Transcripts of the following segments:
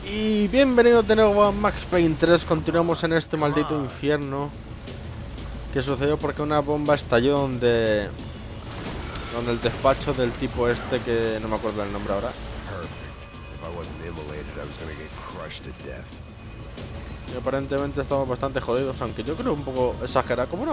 Y bienvenidos de nuevo a Payne 3. Continuamos en este maldito infierno que sucedió porque una bomba estalló donde el despacho del tipo este que no me acuerdo el nombre ahora. Y aparentemente estamos bastante jodidos, aunque yo creo un poco exagerado. Como una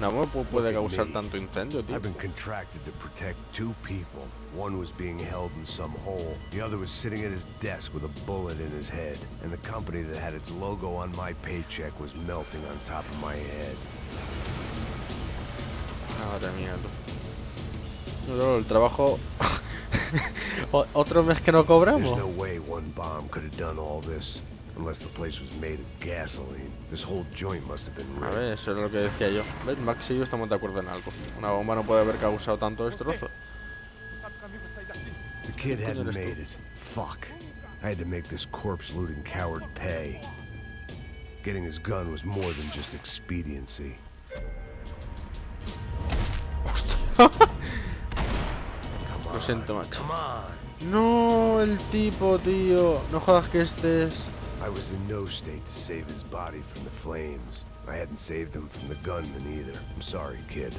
bomba puede causar tanto incendio, tío. I've been contracted to protect two people. One was being held in some hole. The other was sitting at his desk with a bullet in his head. And the company that had its logo on my paycheck was melting on top of my head. Madre mía, tú. No, el trabajo... ¿Otro mes que no cobramos? There's no way one bomb could have done all this. Unless the place was made of gasoline. This whole joint must have been A rigged. ver, eso es lo que decía yo. ¿Ves? Max y yo estamos de acuerdo en algo. Una bomba no puede haber causado tanto destrozo. The kid hadn't made it. Fuck. I had to make this corpse-looting coward pay. Getting his gun was more than just expediency. Lo siento, macho. No, el tipo, tío. No jodas que estés. I was in no state to save his body from the flames. I hadn't saved him from the gunman either. I'm sorry, kid.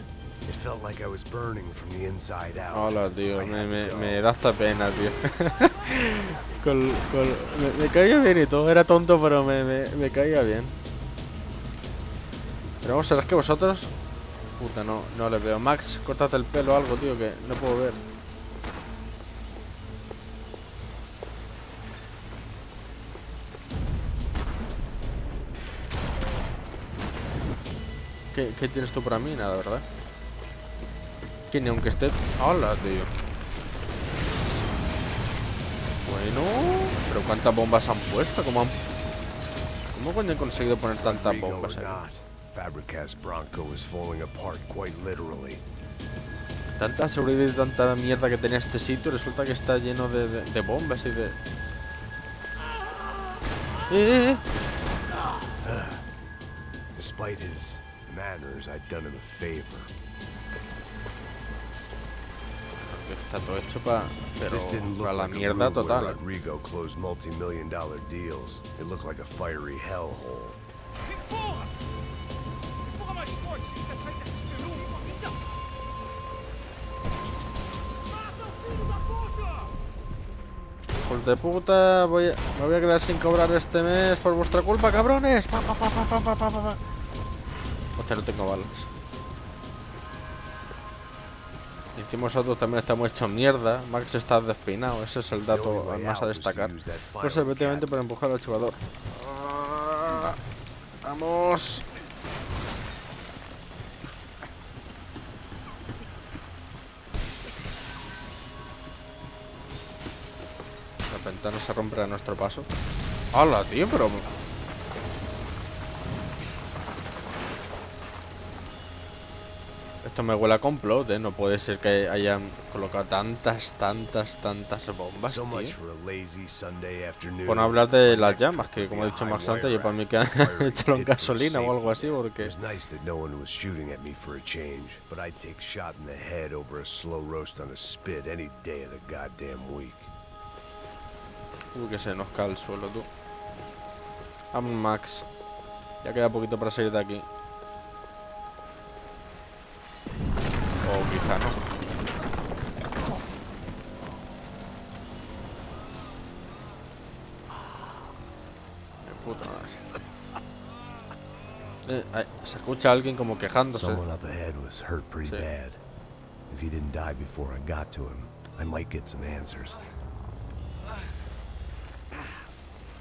It felt like I was burning from the inside out. Hola, tío. Me da hasta pena, tío. Me caía bien y todo. Era tonto, pero me caía bien. Pero vamos a ver, es que vosotros... Puta, no le veo. Max, córtate el pelo o algo, tío, que no puedo ver. ¿Qué tienes tú para mí? Nada, ¿verdad? Que ni aunque esté... ¡Hola, tío! Bueno... ¿Pero cuántas bombas han puesto? ¿Cómo coño han conseguido poner tantas bombas ahí? Tanta seguridad y tanta mierda que tenía este sitio, resulta que está lleno de bombas y de... Despite his manners, I'd done him a favor. Está todo hecho para la mierda total. Rodrigo closed multi-million-dollar deals. It looked like a fiery hellhole. Hijos de puta, me voy a quedar sin cobrar este mes por vuestra culpa, cabrones. Hostia, no tengo balas. Y encima nosotros también estamos hechos mierda. Max está despeinado, ese es el dato más a destacar. Pues efectivamente para empujar al jugador. ¡Vamos! La ventana se rompe a nuestro paso. ¡Hala, tío! Pero... Esto me huele a complot, ¿eh? No puede ser que hayan colocado tantas bombas, tío. Por no hablar de las llamas, que como he dicho Max antes, yo para mí que han hecho en gasolina o algo así, porque... que se nos cae el suelo, tú. Vamos, Max. Ya queda poquito para salir de aquí. O quizá no. De puta madre. Se escucha a alguien como quejándose. Someone up ahead was hurt pretty bad. If he didn't die before I got to him, I might get some answers.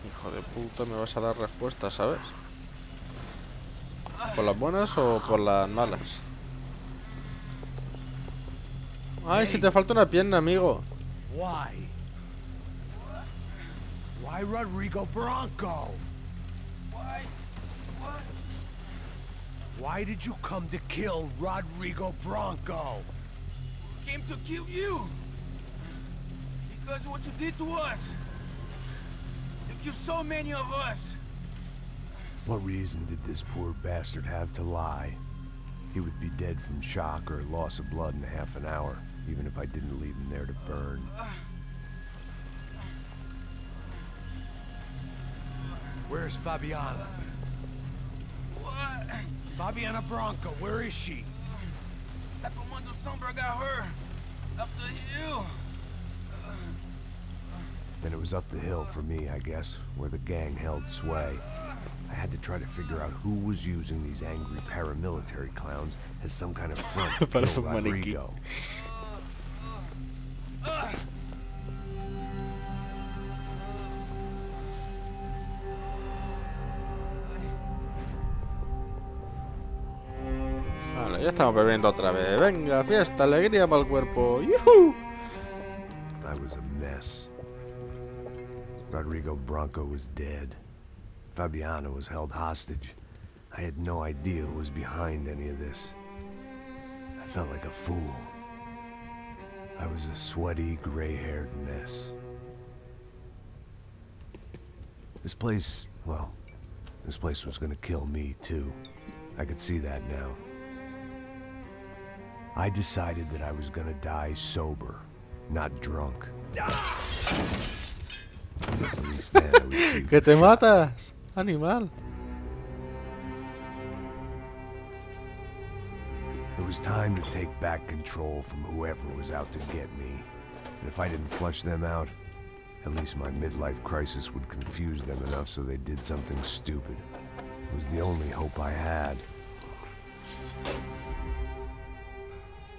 Hijo de puta, me vas a dar respuestas, ¿sabes? ¿Por las buenas o por las malas? Ay, si te falta una pierna, amigo. Why? Why Rodrigo Bronco? Why? What? Why did you come to kill Rodrigo Bronco? Came to kill you. Because of what you did to us. You killed so many of us. What reason did this poor bastard have to lie? He would be dead from shock or loss of blood in half an hour, even if I didn't leave him there to burn. Where's Fabiana? What? Fabiana Branco, where is she? That Comando Sombra got her. Up the hill. Then it was up the hill for me, I guess, where the gang held sway. I had to try to figure out who was using these angry paramilitary clowns as some kind of front to Parece kill un maniquí. Rodrigo. Vale, ya estamos bebiendo otra vez. Venga, fiesta, alegría para el cuerpo. ¡Yuhu! I was a mess. Rodrigo Branco was dead. Fabiana was held hostage. I had no idea who was behind any of this. I felt like a fool. I was a sweaty, gray-haired mess. This place, well, this place was gonna kill me, too. I could see that now. I decided that I was gonna die sober, not drunk. At least then I would see. ¡Que te matas, animal! It was time to take back control from whoever was out to get me. And if I didn't flush them out, at least my midlife crisis would confuse them enough so they did something stupid. It was the only hope I had.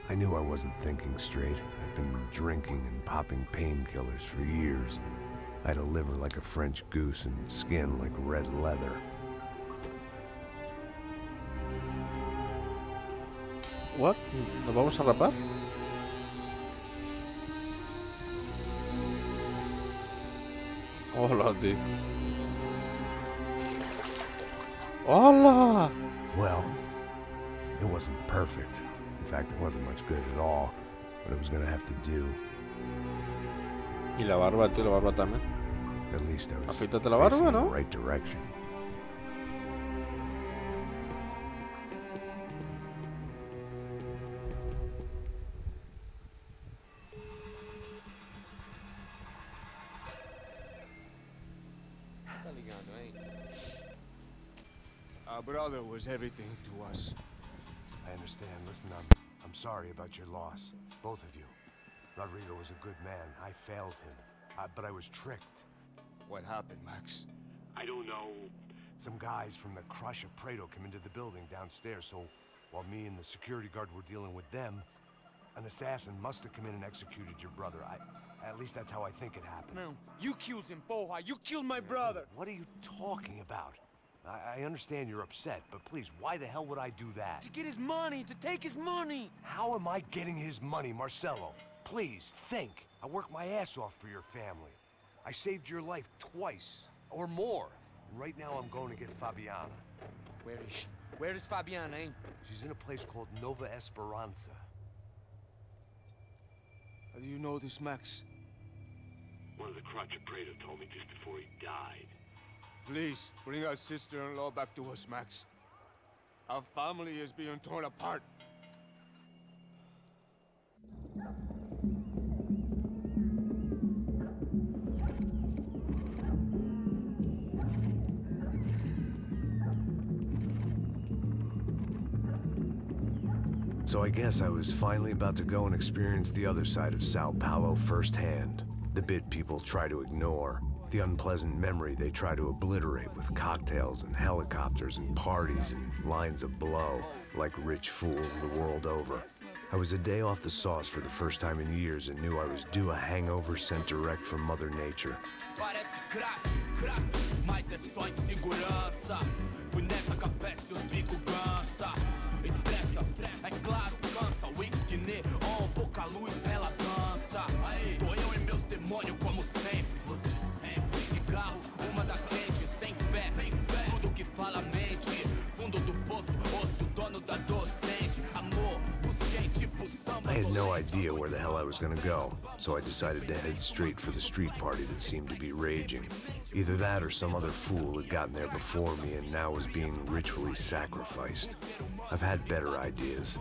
I knew I wasn't thinking straight. I'd been drinking and popping painkillers for years. I had a liver like a French goose and skin like red leather. What? ¿Nos vamos a rapar? Hola, tío. Hola. Well, it wasn't perfect. In fact, it wasn't much good at all, but it was gonna have to do. Y la barba, tío, la barba también. At least I was Afeítate la facing barba, in ¿no? the right direction. Our brother was everything to us. I understand. Listen, I'm sorry about your loss, both of you. Rodrigo was a good man. I failed him, but I was tricked. What happened, Max? I don't know. Some guys from the Crush of Prado came into the building downstairs, so while me and the security guard were dealing with them, an assassin must have come in and executed your brother. At least that's how I think it happened. No, you killed him, Poja. You killed my brother. What are you talking about? I understand you're upset, but please, why the hell would I do that? To get his money, to take his money. How am I getting his money, Marcelo? Please, think. I worked my ass off for your family. I saved your life twice, or more. And right now I'm going to get Fabiana. Where is she? Where is Fabiana, eh? She's in a place called Nova Esperanza. How do you know this, Max? One of the Crotch of Prado told me just before he died. Please, bring our sister-in-law back to us, Max. Our family is being torn apart. So I guess I was finally about to go and experience the other side of Sao Paulo firsthand. The bit people try to ignore. The unpleasant memory they try to obliterate with cocktails and helicopters and parties and lines of blow, like rich fools the world over. I was a day off the sauce for the first time in years and knew I was due a hangover sent direct from Mother Nature. I had no idea where the hell I was gonna go, so I decided to head straight for the street party that seemed to be raging. Either that or some other fool had gotten there before me and now was being ritually sacrificed. I've had better ideas,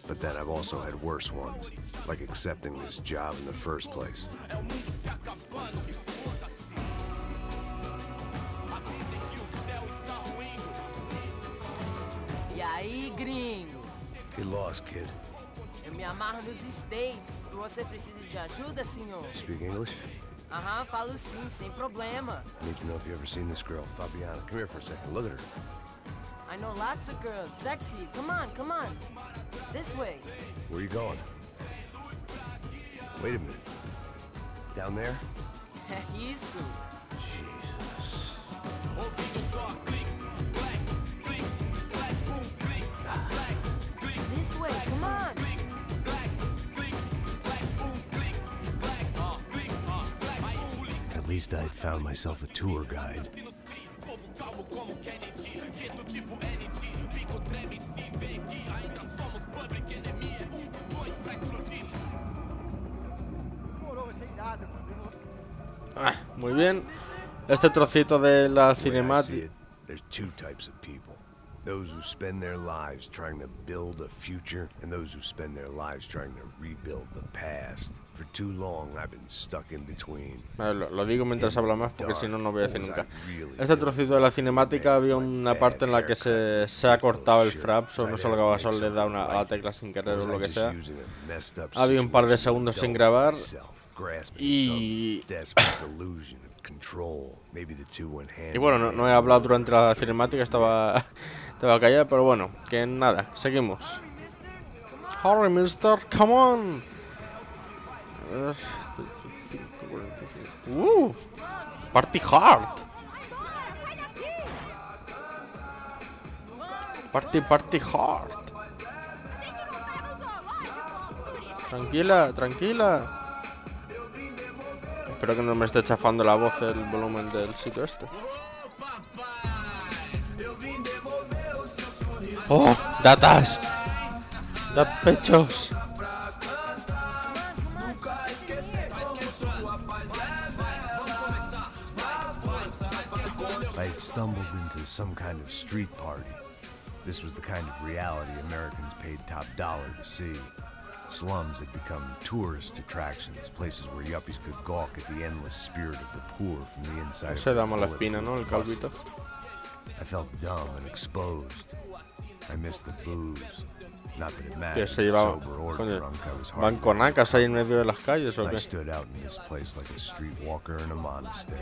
but then I've also had worse ones, like accepting this job in the first place. aí, gringo? Get lost, kid. Eu me amarro nos States. Você precisa de ajuda, senhor? Speak English? Aham, falo sim, sem problema. I need to know if you've ever seen this girl, Fabiana. Come here for a second. Look at her. I know lots of girls. Sexy. Come on, come on. This way. Where are you going? Wait a minute. Down there? Isso. Jesus. This way, come on. At least I'd found myself a tour guide. Ah, muy bien. Este trocito de la The way I see cinemática. it, there's two types of people. Those who spend their lives trying to build a future, and those who spend their lives trying to rebuild the past. For too long, I've been stuck in between. Lo digo mientras habla más porque si no, no voy a decir nunca. Este trocito de la cinemática había una parte en la que se ha cortado el fraps o no se lo acaba, solo le da a la tecla sin querer o lo que sea. Había un par de segundos sin grabar y bueno, no he hablado durante la cinemática, estaba callado, pero bueno, que nada, seguimos. Hurry, mister, come on. Party hard. Party hard. Tranquila, tranquila. Espero que no me esté chafando la voz el volumen del sitio este. ¡Oh! ¡Datas! ¡Dat pechos! I had stumbled into some kind of street party. This was the kind of reality Americans paid top dollar to see. Slums had become tourist attractions, places where yuppies could gawk at the endless spirit of the poor from the inside. Se da mala espina, ¿no? El calvito. I felt dumb and exposed. I missed the booze. Not that it mattered. Tío, se lleva, Sober or coño, drunk, I was ¿van hardly con acas ahí en medio de las calles o I qué? stood out in this place like a streetwalker in a monastery.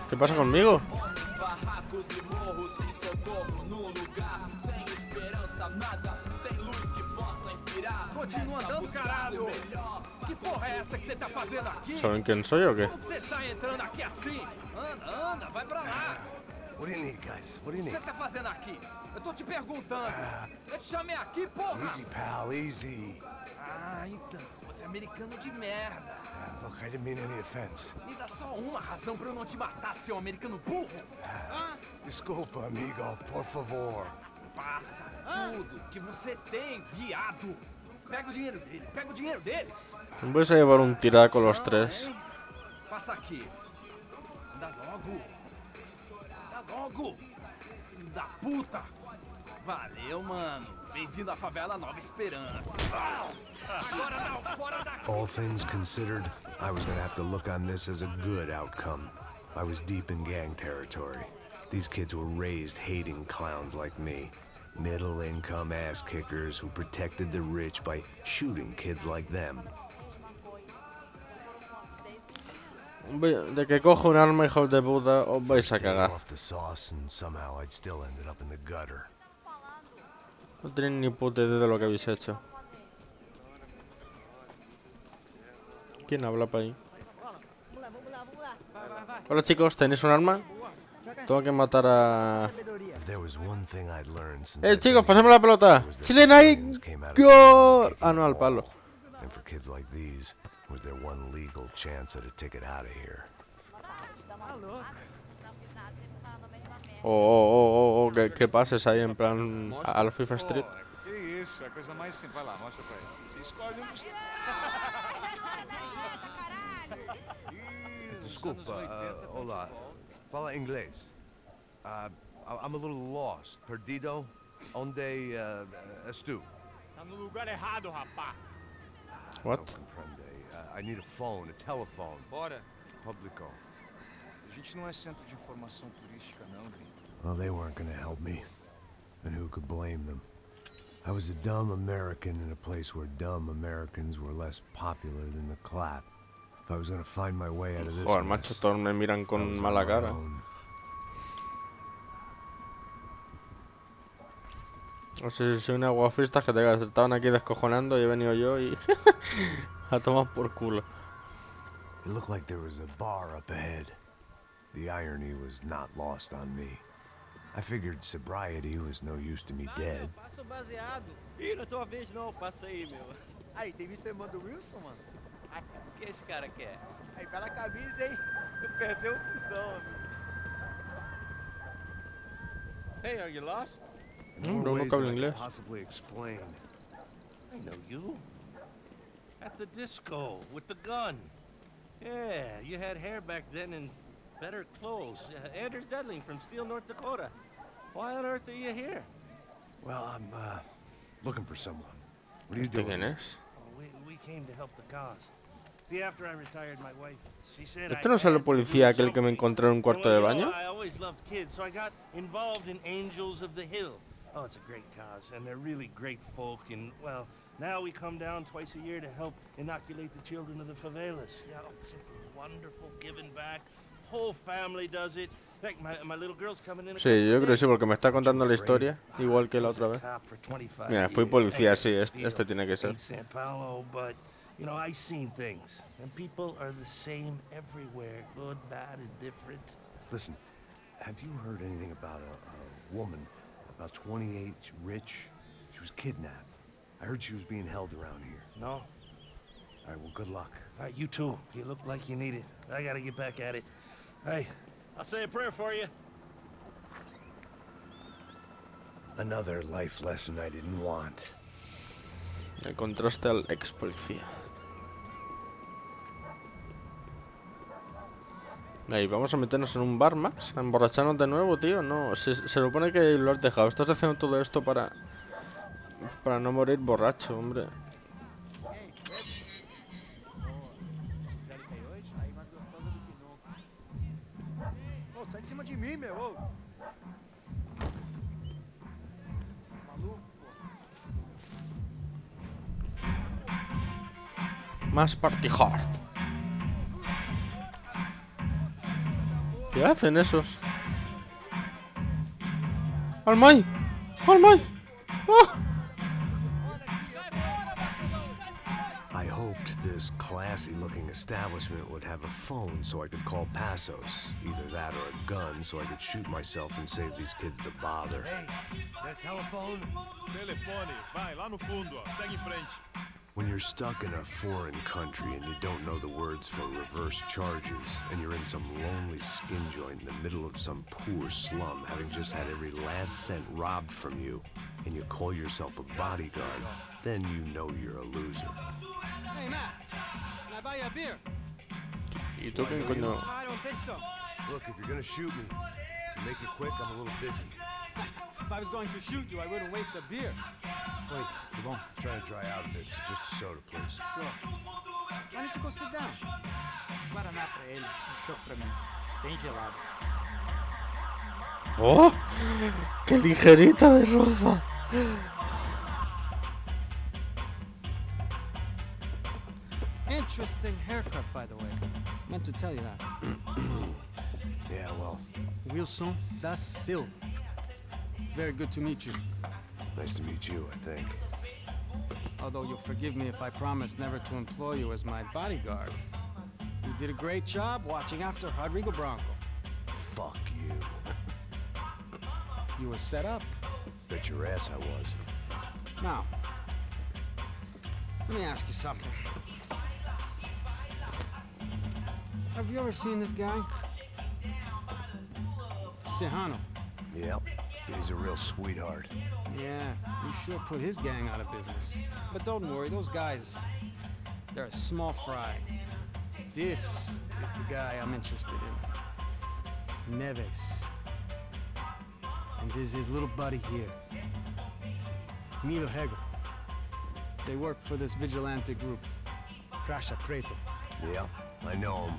¿Qué pasa conmigo? Continua andando, caralho! Que porra é essa que você tá fazendo aqui? ¿Saben quién soy o qué? Como que você sai entrando aqui assim? Anda, anda, vai pra lá! What do you need, guys? What do O you que need? você tá fazendo aqui? Eu tô te perguntando. Eu te chamei aqui, porra! Easy, pal, easy. Ah, então. Você é americano de merda. Look, I didn't mean any offense. Me dá só uma razão pra eu não te matar, seu americano burro. Desculpa, amigo, por favor. Passa tudo que você tem, viado. Pega o dinheiro dele, pega o dinheiro dele. Vais a llevar un tiraco los tres. Hein? Passa aqui. Dá logo. Dá logo. Filho da puta. Valeu, mano. Bem-vindo à favela Nova Esperança. Agora não, fora daqui. All things considered, I was gonna have to look on this as a good outcome. I was deep in gang territory. These kids were raised hating clowns like me. Middle-income ass-kickers who protected the rich by shooting kids like them. De que cojo un arma, hijos de puta, os vais a cagar. Off the sauce, and somehow I'd still ended up in the gutter. No tenéis ni puta idea de lo que habéis hecho. ¿Quién habla para ahí? Hola chicos, ¿tenéis un arma? Tengo que matar a... There was one thing I'd learned since chicos, pasame la pelota. ¡Chilena ahí! ¡Gol! Ah, no, al palo. And for kids like these, was there one legal chance at a ticket out of here? Oh, que pases ahí en plan a la FIFA Street. Que isso, é a coisa mais simples. Vai lá, mostra pra ele. Você escolhe dos... Desculpa, olá. Fala inglês. I'm a little lost. Perdido? Onde estou? Tá no lugar errado, rapá. What? I need a phone, a telephone. Bora. Publico. A gente não é centro de informação turística, não, gringo. Well, they weren't gonna help me. And who could blame them? I was a dumb American in a place where dumb Americans were less popular than the clap. If I was gonna find my way out of this Joder, macho, mess, todos me miran I con was mala on my cara. own. O sea, si soy un aguafiestas que te estaban aquí descojonando y he venido yo y a tomar por culo. It looked like there was a bar up ahead. The irony was not lost on me. I figured sobriety was no use to me dead. Passa o baseado. Ih, não é tua vez não, passa aí, meu. Aí, tem visto a irmã do Wilson, mano? O que esse cara quer? Aí, bela camisa, hein? Tu perdeu o cuzão, amigo. Hey, are you lost? No Ways hablo that I could inglés. possibly explain. I know you. At the disco, with the gun. Yeah, you had hair back then and better clothes. Anders Dudling from Steele, North Dakota. Why on earth are you here? Well, I'm looking for someone. What are you ¿Este doing? quién es? We came to help the cause. See, after I retired, my wife, she said ¿Este no es el policía aquel que me encontré en un cuarto de baño? I always loved kids, so I got involved in Angels of the Hill. Oh, it's a great cause, and they're really great folk, and, well, now we come down twice a year to help inoculate the children of the favelas. Yeah, it's wonderful giving back. Whole family does it. In fact, my little girl's coming in. Sí, yo creo que sí, porque me está contando la historia, igual que la otra vez. Mira, fui policía, sí, este tiene que ser. San Paulo, but, you know, I've seen things, and people are the same everywhere, good, bad, and different. Listen, have you heard anything about a woman, about 28, rich? She was kidnapped. I heard she was being held around here. No? All right, well, good luck. All right, you too. You look like you need it. I gotta get back at it. Hey, I'll say a prayer for you. Another life lesson I didn't want. Encontraste al ex policía. Ahí, vamos a meternos en un bar, Max. A emborracharnos de nuevo, tío. No, se supone que lo has dejado. Estás haciendo todo esto para no morir borracho, hombre. Sai de cima de mim, meu. Ô. Maluco, Más party hard. ¿Qué hacen esos? ¡Almay! ¡Almay! ¡Ah! I hoped this classy-looking establishment would have a phone so I could call Passos. Either that or a gun so I could shoot myself and save these kids the bother. Hey, that telephone? Telefone, vai lá no fundo, ó. Segue em frente. When you're stuck in a foreign country and you don't know the words for reverse charges, and you're in some lonely skin joint in the middle of some poor slum, having just had every last cent robbed from you, and you call yourself a bodyguard, then you know you're a loser. Hey, Matt. Can I buy you a beer? ¿Y tú qué coño? I don't think so. Look, if you're gonna shoot me, make it quick, I'm a little busy. If I was going to shoot you, I wouldn't waste a beer. Wait, come on. I'm trying to dry out a bit, so just a soda, please. Sure. Why don't you go sit down? Guaraná pra ele, chopp pra mim. Bem gelado. ¡Oh! ¡Qué ligerita de ropa! Interesting haircut, by the way. Meant to tell you that. Yeah, well, Wilson da Silva. Very good to meet you. nice to meet you, I think. Although you'll forgive me if I promise never to employ you as my bodyguard. You did a great job watching after Rodrigo Bronco. Fuck you. You were set up. Bet your ass I was. Now, let me ask you something. Have you ever seen this guy? Sejano. Yep, he's a real sweetheart. Yeah, you sure put his gang out of business. But don't worry, those guys, they're a small fry. This is the guy I'm interested in. Neves. And this is his little buddy here. Milo Hegel. They work for this vigilante group, Crasha Preto. Yeah, I know him.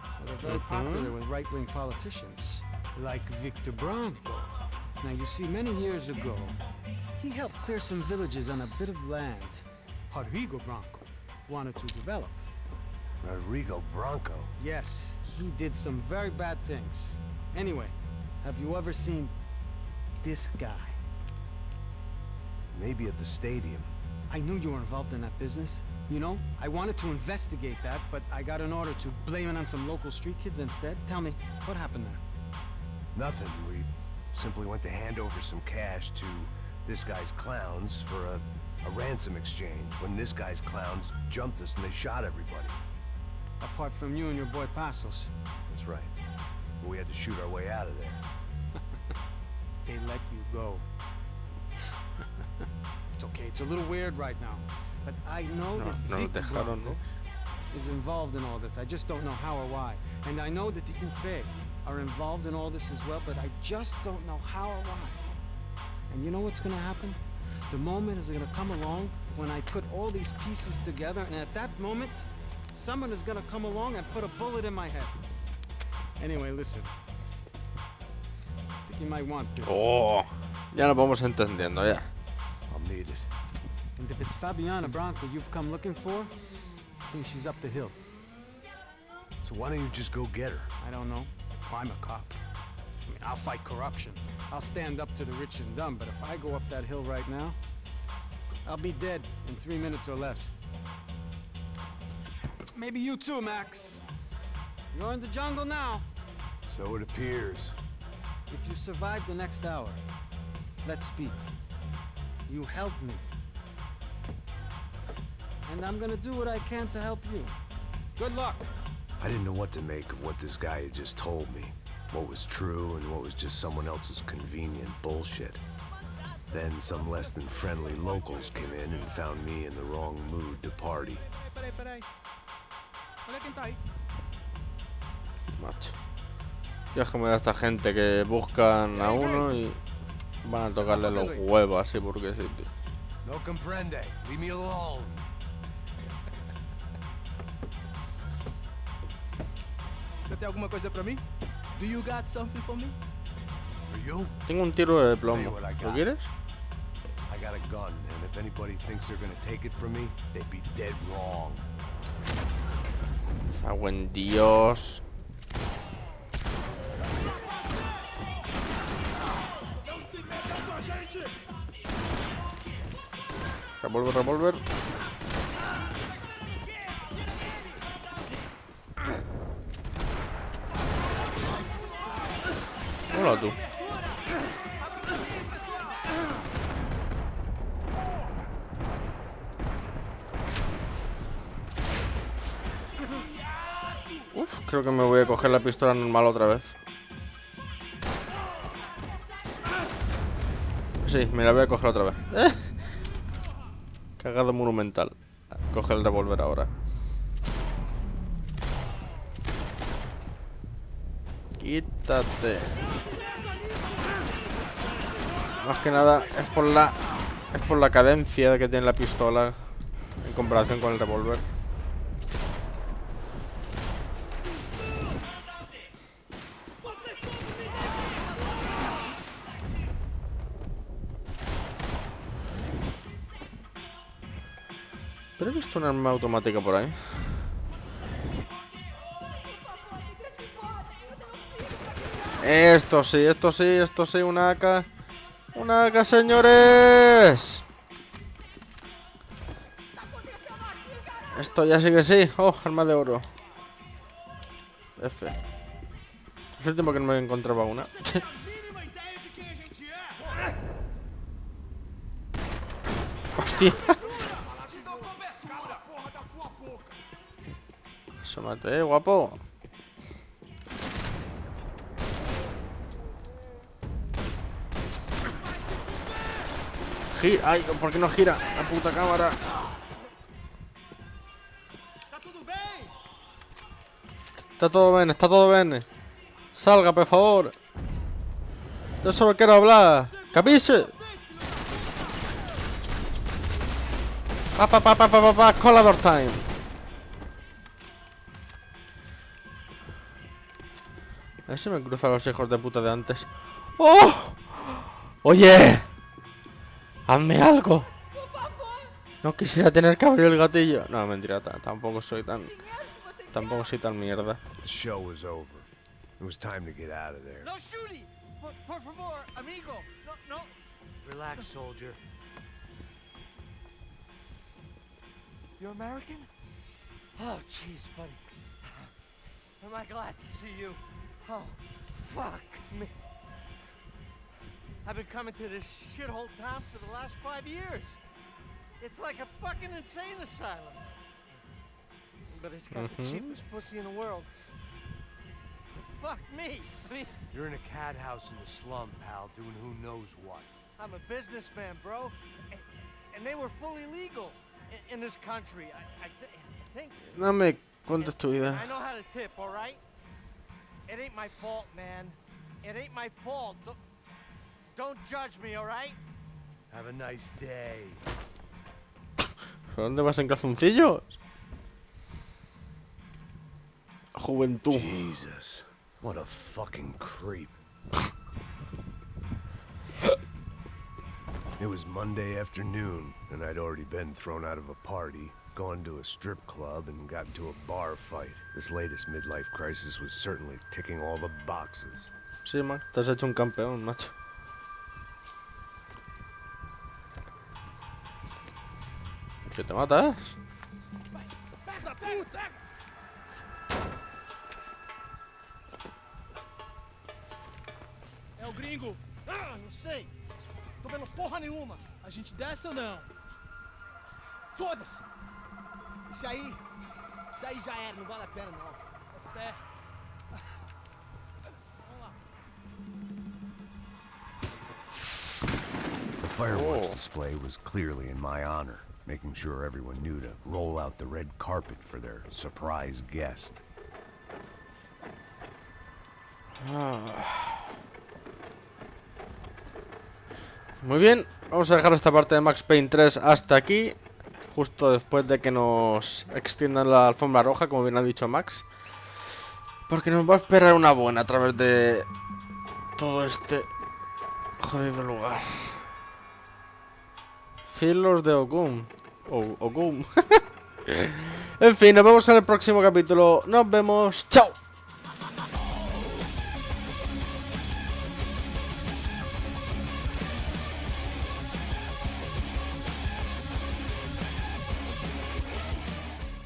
Well, they're very popular with right-wing politicians. Like Victor Bronco. Now, you see, many years ago, he helped clear some villages on a bit of land Rodrigo Bronco wanted to develop. Rodrigo Bronco? Yes, he did some very bad things. Anyway, have you ever seen this guy? Maybe at the stadium. I knew you were involved in that business. You know, I wanted to investigate that, but I got an order to blame it on some local street kids instead. Tell me, what happened there? Nothing. We simply went to hand over some cash to this guy's clowns for a ransom exchange when this guy's clowns jumped us and they shot everybody. Apart from you and your boy Passos. That's right. We had to shoot our way out of there. They let you go. It's okay, it's a little weird right now. But I know that Victor Bronco is involved in all this. I just don't know how or why. And I know that the Ufe are involved in all this as well, but I just don't know how or why. And you know what's gonna happen? The moment is gonna come along when I put all these pieces together, and at that moment, someone is gonna come along and put a bullet in my head. Anyway, listen. I think you might want this. Oh, ya nos vamos entendiendo, ya. I'll need it. And if it's Fabiana Bronco you've come looking for, I think she's up the hill. So why don't you just go get her? I don't know. I'm a cop. I mean, I'll fight corruption. I'll stand up to the rich and dumb, but if I go up that hill right now, I'll be dead in 3 minutes or less. Maybe you too, Max. You're in the jungle now. So it appears. If you survive the next hour, let's speak. You help me. And I'm gonna do what I can to help you. Good luck. I didn't know what to make of what this guy had just told me. What was true and what was just someone else's convenient bullshit. Then some less than friendly locals came in and found me in the wrong mood to party. Macho. Ya es como de esta gente que buscan a uno y van a tocarle los huevos así porque sí, tío. No comprende. Leave me alone. Você tem alguma coisa pra mim? Do you got something for me? For you? Tengo un tiro de plomo. ¿Lo quieres? I got a gun, and if anybody thinks they're gonna take it from me, they'd be dead wrong. Ah, buen Dios. Revólver, revólver. Hola tú. Uf, creo que me voy a coger la pistola normal otra vez. Sí, me la voy a coger otra vez. Cagado monumental. Coge el revólver ahora. Quítate. Más que nada es por la cadencia que tiene la pistola en comparación con el revólver. Pero he visto una arma automática por ahí. Esto sí, esto sí, esto sí, una AK. Una AK, señores. Esto ya sí que sí. Oh, arma de oro. F. Hace tiempo que no me encontraba una. Hostia. Asómate, guapo. Ay, ¿por qué no gira la puta cámara? Está todo bien, está todo bien. Salga, por favor. Yo solo quiero hablar. ¿Capiche? Colador time. ver si me cruzan los hijos de puta de antes. ¡Oh! ¡Oye! ¡Hazme algo! No quisiera tener que abrir el gatillo. No, mentira, tampoco soy tan mierda. The show was over. It was time to get out of there. No shooting! Por favor, amigo! No! Relax, soldier. You're American? Oh, jeez, buddy. Am I glad to see you? Oh, fuck me. I've been coming to this shithole town for the last 5 years. It's like a fucking insane asylum. But it's got the cheapest pussy in the world. Fuck me. I mean, You're in a cat house in the slum, pal, doing who knows what. I'm a businessman, bro. And they were fully legal in this country. I think. No me cuentes tu vida. I know how to tip, all right? It ain't my fault, man. It ain't my fault. Don't judge me, all right? Have a nice day. ¿Dónde vas en calzoncillos? Juventud. Jesus. What a fucking creep. It was Monday afternoon, and I'd already been thrown out of a party, gone to a strip club, and got into a bar fight. This latest midlife crisis was certainly ticking all the boxes. Sí, Mac, te has hecho un campeón, macho. ¿Que te matas? É o gringo. Ah, não sei. Tô vendo porra nenhuma. A gente desce ou não? Foda-se. Isso aí já era, não vale a pena não. Tá certo. Vamos lá. The fireworks display was clearly in my honor, making sure everyone knew to roll out the red carpet for their surprise guest. Muy bien, vamos a dejar esta parte de Max Payne 3 hasta aquí. Justo después de que nos extiendan la alfombra roja, como bien ha dicho Max. Porque nos va a esperar una buena a través de todo este jodido lugar. Filos de Ogum. Ogum. En fin, nos vemos en el próximo capítulo. Nos vemos. ¡Chao!